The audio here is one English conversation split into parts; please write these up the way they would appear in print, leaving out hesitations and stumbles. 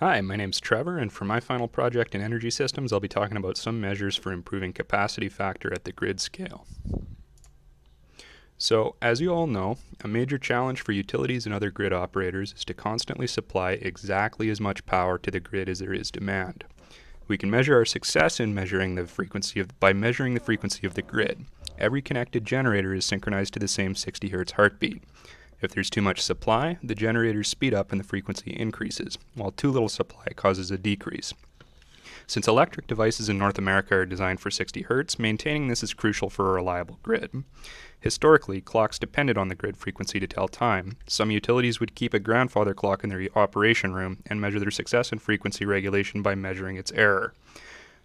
Hi, my name's Trevor, and for my final project in energy systems, I'll be talking about some measures for improving capacity factor at the grid scale. So, as you all know, a major challenge for utilities and other grid operators is to constantly supply exactly as much power to the grid as there is demand. We can measure our success in measuring the frequency by measuring the frequency of the grid. Every connected generator is synchronized to the same 60 Hz heartbeat. If there's too much supply, the generators speed up and the frequency increases, while too little supply causes a decrease. Since electric devices in North America are designed for 60 Hz, maintaining this is crucial for a reliable grid. Historically, clocks depended on the grid frequency to tell time. Some utilities would keep a grandfather clock in their operation room and measure their success in frequency regulation by measuring its error.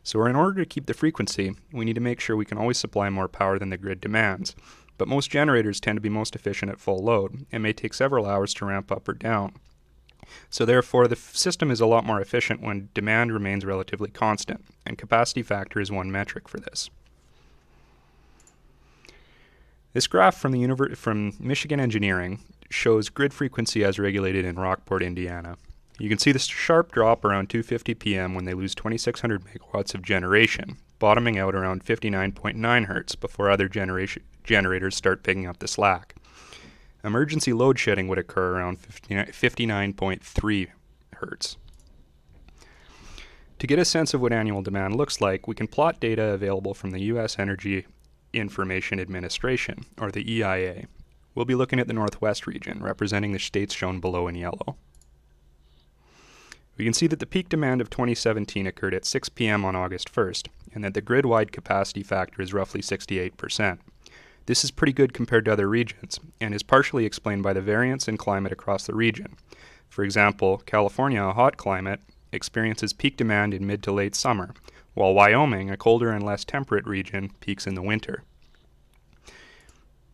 So in order to keep the frequency, we need to make sure we can always supply more power than the grid demands. But most generators tend to be most efficient at full load and may take several hours to ramp up or down. So therefore, the system is a lot more efficient when demand remains relatively constant, and capacity factor is one metric for this. This graph from Michigan Engineering shows grid frequency as regulated in Rockport, Indiana. You can see the sharp drop around 2:50 p.m. when they lose 2,600 megawatts of generation, bottoming out around 59.9 Hz before other generators start picking up the slack. Emergency load shedding would occur around 59.3 Hz. To get a sense of what annual demand looks like, we can plot data available from the U.S. Energy Information Administration, or the EIA. We'll be looking at the Northwest region, representing the states shown below in yellow. We can see that the peak demand of 2017 occurred at 6 p.m. on August 1st, and that the grid-wide capacity factor is roughly 68%. This is pretty good compared to other regions, and is partially explained by the variance in climate across the region. For example, California, a hot climate, experiences peak demand in mid to late summer, while Wyoming, a colder and less temperate region, peaks in the winter.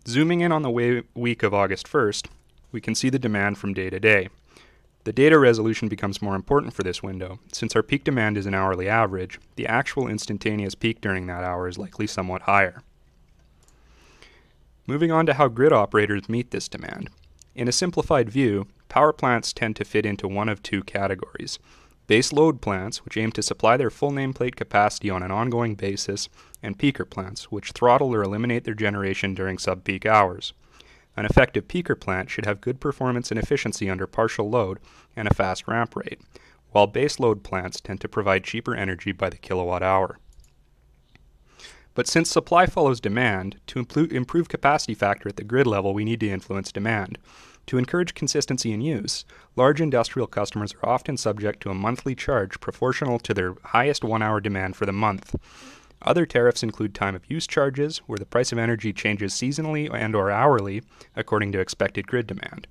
Zooming in on the week of August 1st, we can see the demand from day to day. The data resolution becomes more important for this window. Since our peak demand is an hourly average, the actual instantaneous peak during that hour is likely somewhat higher. Moving on to how grid operators meet this demand. In a simplified view, power plants tend to fit into one of two categories. Base load plants, which aim to supply their full nameplate capacity on an ongoing basis, and peaker plants, which throttle or eliminate their generation during sub-peak hours. An effective peaker plant should have good performance and efficiency under partial load and a fast ramp rate, while base load plants tend to provide cheaper energy by the kilowatt hour. But since supply follows demand, to improve capacity factor at the grid level, we need to influence demand. To encourage consistency in use, large industrial customers are often subject to a monthly charge proportional to their highest one-hour demand for the month. Other tariffs include time of use charges, where the price of energy changes seasonally and/or hourly according to expected grid demand.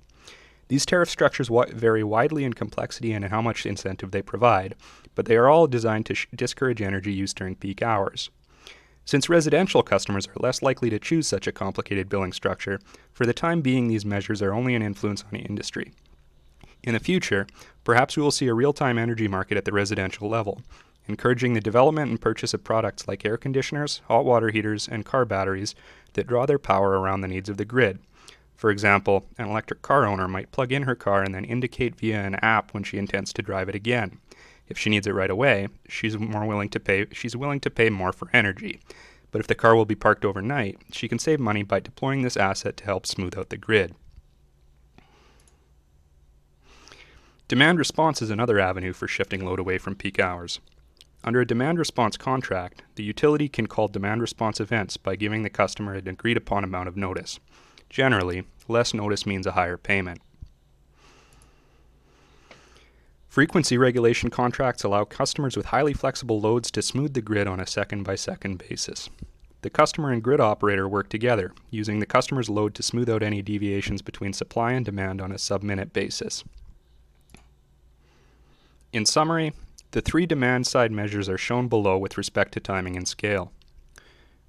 These tariff structures vary widely in complexity and in how much incentive they provide, but they are all designed to discourage energy use during peak hours. Since residential customers are less likely to choose such a complicated billing structure, for the time being these measures are only an influence on industry. In the future, perhaps we will see a real-time energy market at the residential level, encouraging the development and purchase of products like air conditioners, hot water heaters, and car batteries that draw their power around the needs of the grid. For example, an electric car owner might plug in her car and then indicate via an app when she intends to drive it again. If she needs it right away, she's willing to pay more for energy. But if the car will be parked overnight, she can save money by deploying this asset to help smooth out the grid. Demand response is another avenue for shifting load away from peak hours. Under a demand response contract, the utility can call demand response events by giving the customer an agreed upon amount of notice. Generally, less notice means a higher payment. Frequency regulation contracts allow customers with highly flexible loads to smooth the grid on a second-by-second basis. The customer and grid operator work together, using the customer's load to smooth out any deviations between supply and demand on a sub-minute basis. In summary, the three demand-side measures are shown below with respect to timing and scale.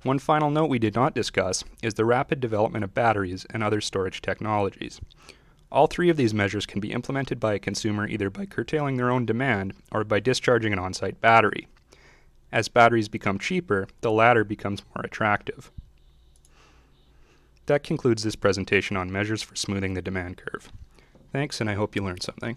One final note we did not discuss is the rapid development of batteries and other storage technologies. All three of these measures can be implemented by a consumer either by curtailing their own demand or by discharging an on-site battery. As batteries become cheaper, the latter becomes more attractive. That concludes this presentation on measures for smoothing the demand curve. Thanks, and I hope you learned something.